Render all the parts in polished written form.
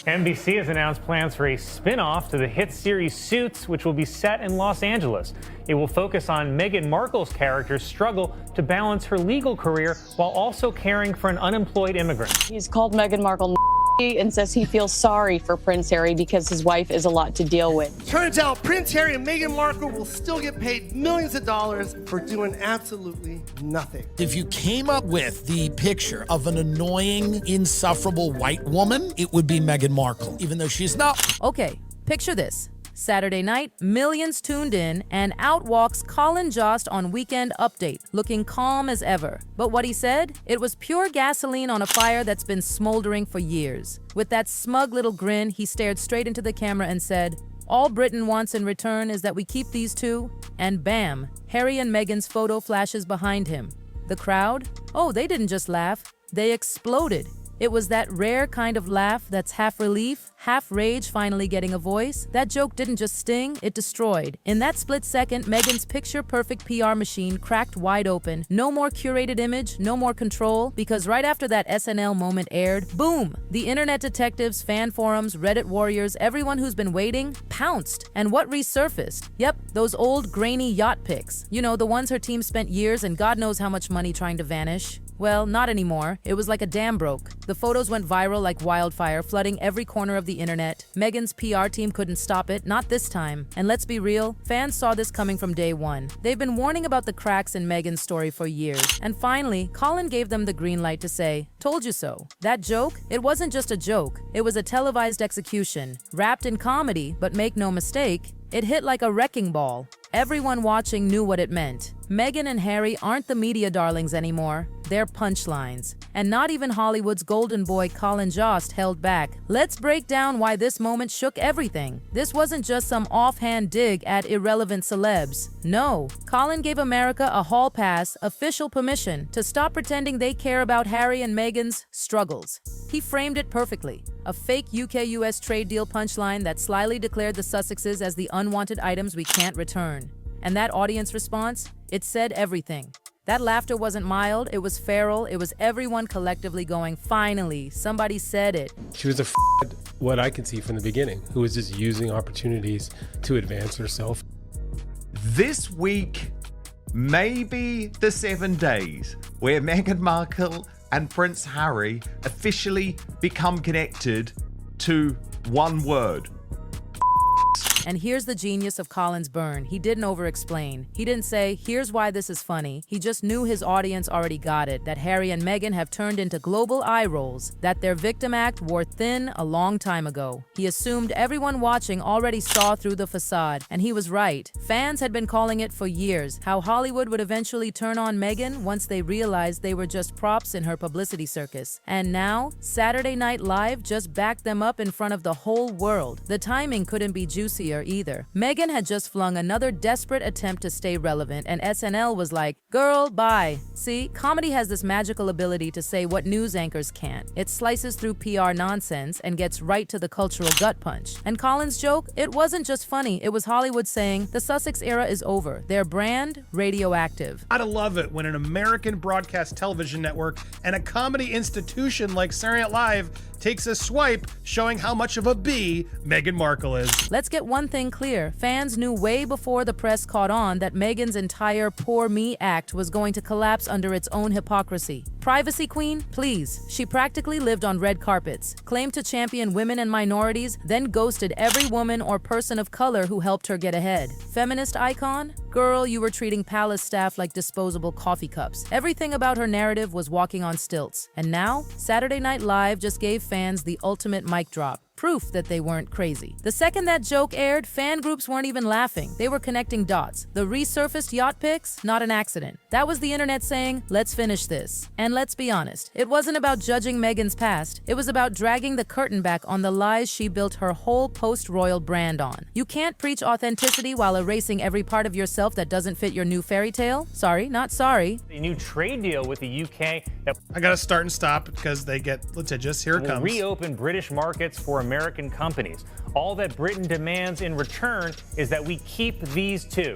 NBC has announced plans for a spin-off to the hit series Suits, which will be set in Los Angeles. It will focus on Meghan Markle's character's struggle to balance her legal career while also caring for an unemployed immigrant. He's called Meghan Markle and says he feels sorry for Prince Harry because his wife is a lot to deal with. Turns out Prince Harry and Meghan Markle will still get paid millions of dollars for doing absolutely nothing. If you came up with the picture of an annoying, insufferable white woman, it would be Meghan Markle, even though she's not. Okay, picture this. Saturday night, millions tuned in, and out walks Colin Jost on Weekend Update, looking calm as ever. But what he said? It was pure gasoline on a fire that's been smoldering for years. With that smug little grin, he stared straight into the camera and said, "All Britain wants in return is that we keep these two." And bam, Harry and Meghan's photo flashes behind him. The crowd? Oh, they didn't just laugh. They exploded. It was that rare kind of laugh that's half relief, half rage finally getting a voice. That joke didn't just sting, it destroyed. In that split second, Meghan's picture-perfect PR machine cracked wide open. No more curated image, no more control, because right after that SNL moment aired, boom! The internet detectives, fan forums, Reddit warriors, everyone who's been waiting, pounced. And what resurfaced? Yep, those old grainy yacht pics. You know, the ones her team spent years and God knows how much money trying to vanish. Well, not anymore. It was like a dam broke. The photos went viral like wildfire, flooding every corner of the internet. Meghan's PR team couldn't stop it, not this time. And let's be real, fans saw this coming from day one. They've been warning about the cracks in Meghan's story for years. And finally, Colin gave them the green light to say, "Told you so." That joke? It wasn't just a joke. It was a televised execution, wrapped in comedy, but make no mistake, it hit like a wrecking ball. Everyone watching knew what it meant. Meghan and Harry aren't the media darlings anymore. They're punchlines. And not even Hollywood's golden boy Colin Jost held back. Let's break down why this moment shook everything. This wasn't just some offhand dig at irrelevant celebs. No, Colin gave America a hall pass, official permission, to stop pretending they care about Harry and Meghan's struggles. He framed it perfectly. A fake UK-US trade deal punchline that slyly declared the Sussexes as the unwanted items we can't return. And that audience response? It said everything. That laughter wasn't mild, it was feral, it was everyone collectively going, finally, somebody said it. She was what I can see from the beginning, who was just using opportunities to advance herself. This week may be the 7 days where Meghan Markle and Prince Harry officially become connected to one word. And here's the genius of Colin's burn. He didn't over-explain. He didn't say, here's why this is funny. He just knew his audience already got it, that Harry and Meghan have turned into global eye rolls, that their victim act wore thin a long time ago. He assumed everyone watching already saw through the facade, and he was right. Fans had been calling it for years, how Hollywood would eventually turn on Meghan once they realized they were just props in her publicity circus. And now, Saturday Night Live just backed them up in front of the whole world. The timing couldn't be juicier either. Meghan had just flung another desperate attempt to stay relevant, and SNL was like, girl, bye. See, comedy has this magical ability to say what news anchors can't. It slices through PR nonsense and gets right to the cultural gut punch. And Colin's joke? It wasn't just funny, it was Hollywood saying, the Sussex era is over. Their brand, radioactive. I'd love it when an American broadcast television network and a comedy institution like Saturday Night Live takes a swipe showing how much of a B Meghan Markle is. Let's get one thing clear. Fans knew way before the press caught on that Meghan's entire poor me act was going to collapse under its own hypocrisy. Privacy queen? Please. She practically lived on red carpets, claimed to champion women and minorities, then ghosted every woman or person of color who helped her get ahead. Feminist icon? Girl, you were treating palace staff like disposable coffee cups. Everything about her narrative was walking on stilts. And now, Saturday Night Live just gave fans the ultimate mic drop. Proof that they weren't crazy. The second that joke aired, fan groups weren't even laughing. They were connecting dots. The resurfaced yacht pics? Not an accident. That was the internet saying, let's finish this. And let's be honest, it wasn't about judging Meghan's past. It was about dragging the curtain back on the lies she built her whole post-royal brand on. You can't preach authenticity while erasing every part of yourself that doesn't fit your new fairy tale. Sorry, not sorry. A new trade deal with the UK that I gotta start and stop because they get litigious. Here it will comes. reopen British markets for American companies. All that Britain demands in return is that we keep these two.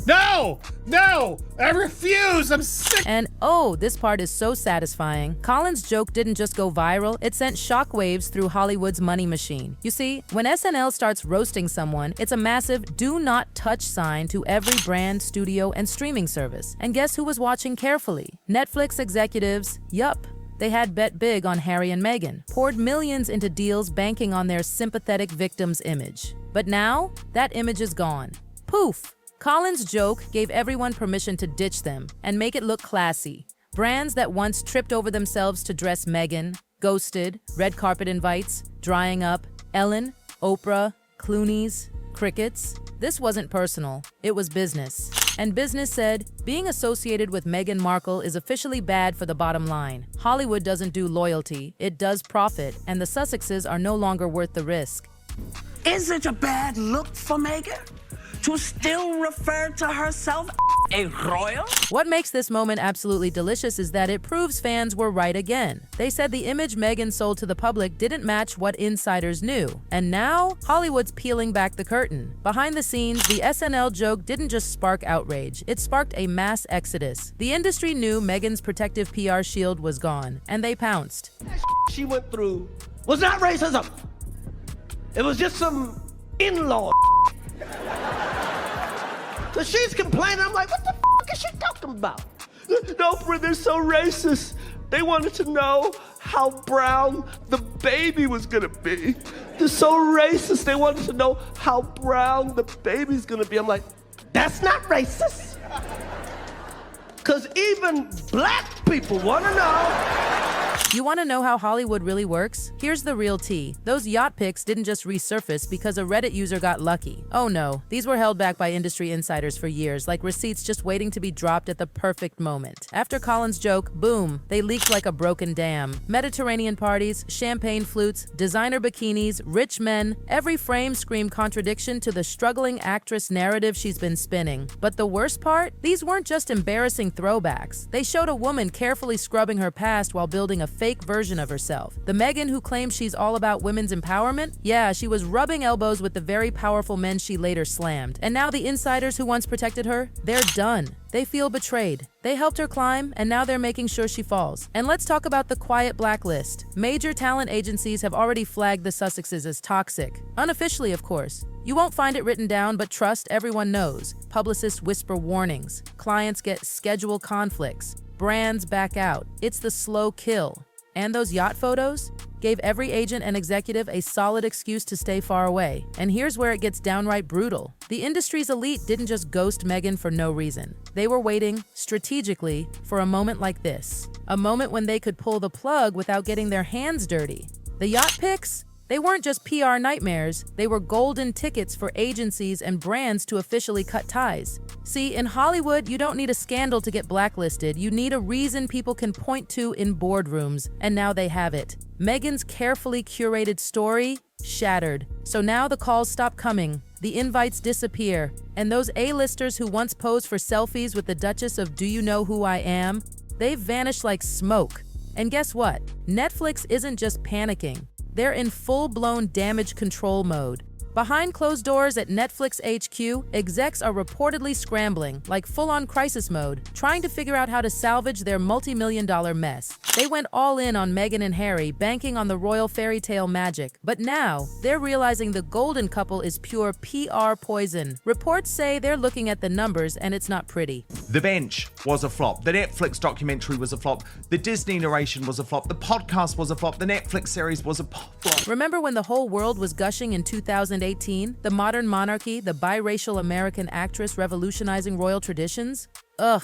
No! No! I refuse! I'm sick! And oh, this part is so satisfying. Colin's joke didn't just go viral, it sent shockwaves through Hollywood's money machine. You see, when SNL starts roasting someone, it's a massive do not touch sign to every brand, studio, and streaming service. And guess who was watching carefully? Netflix executives. Yup. They had bet big on Harry and Meghan, poured millions into deals banking on their sympathetic victim's image. But now, that image is gone. Poof! Colin's joke gave everyone permission to ditch them and make it look classy. Brands that once tripped over themselves to dress Meghan, ghosted, red carpet invites, drying up, Ellen, Oprah, Clooney's, crickets. This wasn't personal, it was business. And business said, being associated with Meghan Markle is officially bad for the bottom line. Hollywood doesn't do loyalty, it does profit, and the Sussexes are no longer worth the risk. Is it a bad look for Meghan to still refer to herself a royal? What makes this moment absolutely delicious is that it proves fans were right again. They said the image Meghan sold to the public didn't match what insiders knew. And now, Hollywood's peeling back the curtain. Behind the scenes, the SNL joke didn't just spark outrage, it sparked a mass exodus. The industry knew Meghan's protective PR shield was gone, and they pounced. She went through was not racism. It was just some in-law. So she's complaining. I'm like, what the is she talking about? No, they're so racist. They wanted to know how brown the baby was gonna be. They're so racist. They wanted to know how brown the baby's gonna be. I'm like, that's not racist. Because even black people want to know. You want to know how Hollywood really works? Here's the real tea. Those yacht pics didn't just resurface because a Reddit user got lucky. Oh no, these were held back by industry insiders for years, like receipts just waiting to be dropped at the perfect moment. After Colin's joke, boom, they leaked like a broken dam. Mediterranean parties, champagne flutes, designer bikinis, rich men, every frame screamed contradiction to the struggling actress narrative she's been spinning. But the worst part? These weren't just embarrassing throwbacks. They showed a woman carefully scrubbing her past while building a fake version of herself. The Meghan who claims she's all about women's empowerment? Yeah, she was rubbing elbows with the very powerful men she later slammed. And now the insiders who once protected her, they're done. They feel betrayed. They helped her climb, and now they're making sure she falls. And let's talk about the quiet blacklist. Major talent agencies have already flagged the Sussexes as toxic. Unofficially, of course. You won't find it written down, but trust, everyone knows. Publicists whisper warnings. Clients get schedule conflicts. Brands back out. It's the slow kill. And those yacht photos gave every agent and executive a solid excuse to stay far away. And here's where it gets downright brutal. The industry's elite didn't just ghost Meghan for no reason. They were waiting, strategically, for a moment like this. A moment when they could pull the plug without getting their hands dirty. The yacht pics? They weren't just PR nightmares, they were golden tickets for agencies and brands to officially cut ties. See, in Hollywood, you don't need a scandal to get blacklisted, you need a reason people can point to in boardrooms, and now they have it. Meghan's carefully curated story shattered. So now the calls stop coming, the invites disappear, and those A-listers who once posed for selfies with the Duchess of Do You Know Who I Am, they've vanished like smoke. And guess what? Netflix isn't just panicking. They're in full-blown damage control mode. Behind closed doors at Netflix HQ, execs are reportedly scrambling, like full-on crisis mode, trying to figure out how to salvage their multi-million-dollar mess. They went all in on Meghan and Harry, banking on the royal fairy tale magic. But now, they're realizing the golden couple is pure PR poison. Reports say they're looking at the numbers, and it's not pretty. The Bench was a flop. The Netflix documentary was a flop. The Disney narration was a flop. The podcast was a flop. The Netflix series was a flop. Remember when the whole world was gushing in 2018? The modern monarchy, the biracial American actress revolutionizing royal traditions? Ugh,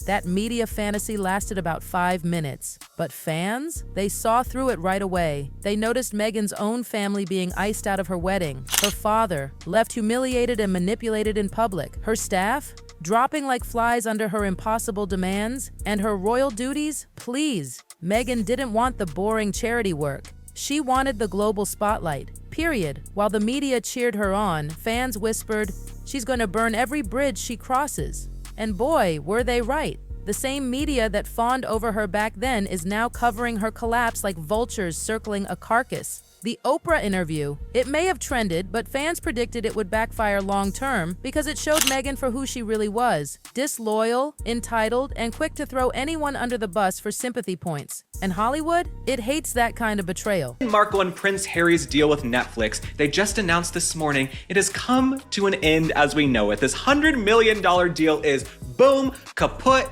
that media fantasy lasted about 5 minutes. But fans? They saw through it right away. They noticed Meghan's own family being iced out of her wedding. Her father, left humiliated and manipulated in public. Her staff, dropping like flies under her impossible demands. And her royal duties? Please. Meghan didn't want the boring charity work. She wanted the global spotlight, period. While the media cheered her on, fans whispered, she's going to burn every bridge she crosses. And boy, were they right. The same media that fawned over her back then is now covering her collapse like vultures circling a carcass. The Oprah interview. It may have trended, but fans predicted it would backfire long-term because it showed Meghan for who she really was. Disloyal, entitled, and quick to throw anyone under the bus for sympathy points. And Hollywood? It hates that kind of betrayal. Markle and Prince Harry's deal with Netflix, they just announced this morning, it has come to an end as we know it. This $100 million deal is boom, kaput,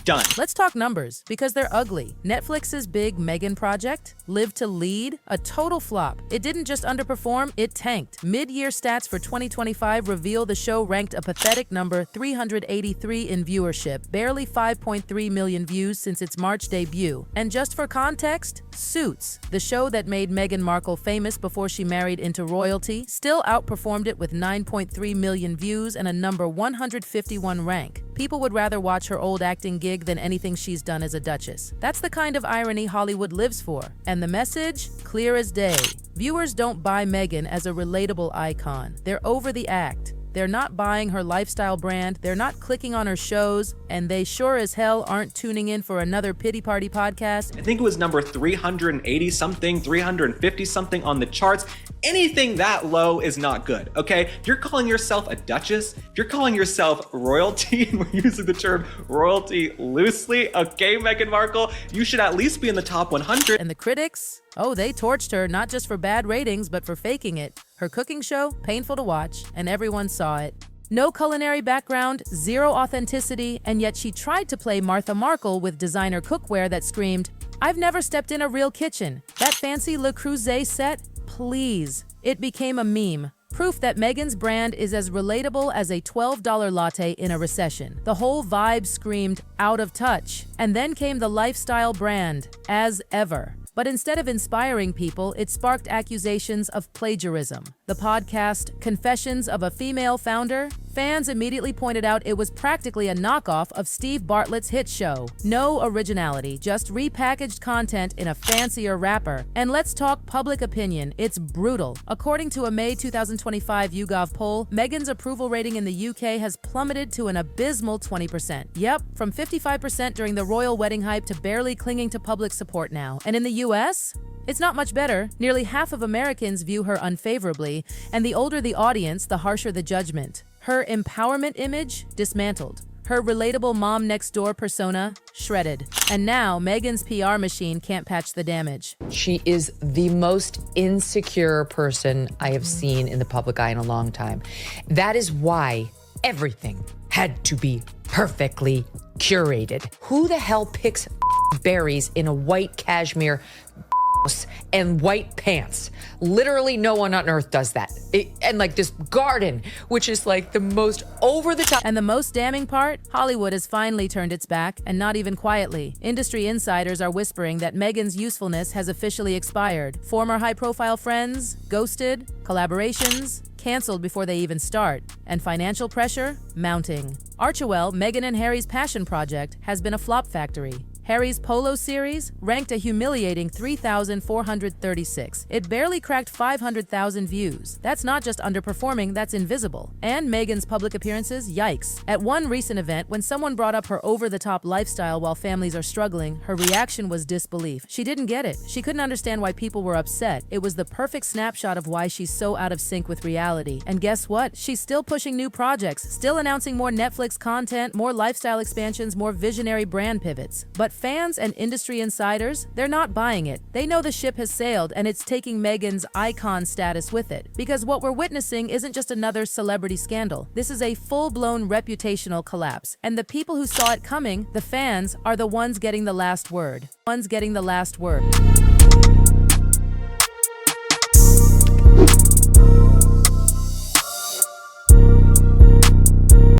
done. Let's talk numbers, because they're ugly. Netflix's big Meghan project, Live to Lead, a total flop. It didn't just underperform, it tanked. Mid-year stats for 2025 reveal the show ranked a pathetic number 383 in viewership, barely 5.3 million views since its March debut. And just for context, Suits, the show that made Meghan Markle famous before she married into royalty, still outperformed it with 9.3 million views and a number 151 rank. People would rather watch her old acting gig than anything she's done as a duchess. That's the kind of irony Hollywood lives for. And the message? Clear as day. Viewers don't buy Meghan as a relatable icon. They're over the act. They're not buying her lifestyle brand, they're not clicking on her shows, and they sure as hell aren't tuning in for another pity party podcast. I think it was number 380 something, 350 something on the charts. Anything that low is not good, okay? If you're calling yourself a duchess, if you're calling yourself royalty, and we're using the term royalty loosely, okay, Meghan Markle, you should at least be in the top 100. And the critics? Oh, they torched her, not just for bad ratings, but for faking it. Her cooking show, painful to watch, and everyone saw it. No culinary background, zero authenticity, and yet she tried to play Martha Markle with designer cookware that screamed, "I've never stepped in a real kitchen. That fancy Le Creuset set? Please." It became a meme. Proof that Meghan's brand is as relatable as a $12 latte in a recession. The whole vibe screamed out of touch. And then came the lifestyle brand, As Ever. But instead of inspiring people, it sparked accusations of plagiarism. The podcast, Confessions of a Female Founder, fans immediately pointed out it was practically a knockoff of Steve Bartlett's hit show. No originality, just repackaged content in a fancier wrapper. And let's talk public opinion, it's brutal. According to a May 2025 YouGov poll, Meghan's approval rating in the UK has plummeted to an abysmal 20%. Yep, from 55% during the royal wedding hype to barely clinging to public support now. And in the US? It's not much better. Nearly half of Americans view her unfavorably, and the older the audience, the harsher the judgment. Her empowerment image? Dismantled. Her relatable mom next door persona? Shredded. And now, Meghan's PR machine can't patch the damage. She is the most insecure person I have seen in the public eye in a long time. That is why everything had to be perfectly curated. Who the hell picks berries in a white cashmere and white pants? Literally no one on earth does that. And like this garden, which is like the most over the top. And the most damning part? Hollywood has finally turned its back, and not even quietly. Industry insiders are whispering that Meghan's usefulness has officially expired. Former high-profile friends, ghosted, collaborations, canceled before they even start, and financial pressure mounting. Archewell, Meghan and Harry's passion project, has been a flop factory. Harry's Polo series ranked a humiliating 3,436. It barely cracked 500,000 views. That's not just underperforming, that's invisible. And Meghan's public appearances, yikes. At one recent event, when someone brought up her over-the-top lifestyle while families are struggling, her reaction was disbelief. She didn't get it. She couldn't understand why people were upset. It was the perfect snapshot of why she's so out of sync with reality. And guess what? She's still pushing new projects, still announcing more Netflix content, more lifestyle expansions, more visionary brand pivots. But fans and industry insiders, they're not buying it. They know the ship has sailed, and it's taking Meghan's icon status with it. Because what we're witnessing isn't just another celebrity scandal. This is a full-blown reputational collapse. And the people who saw it coming, the fans, are the ones getting the last word.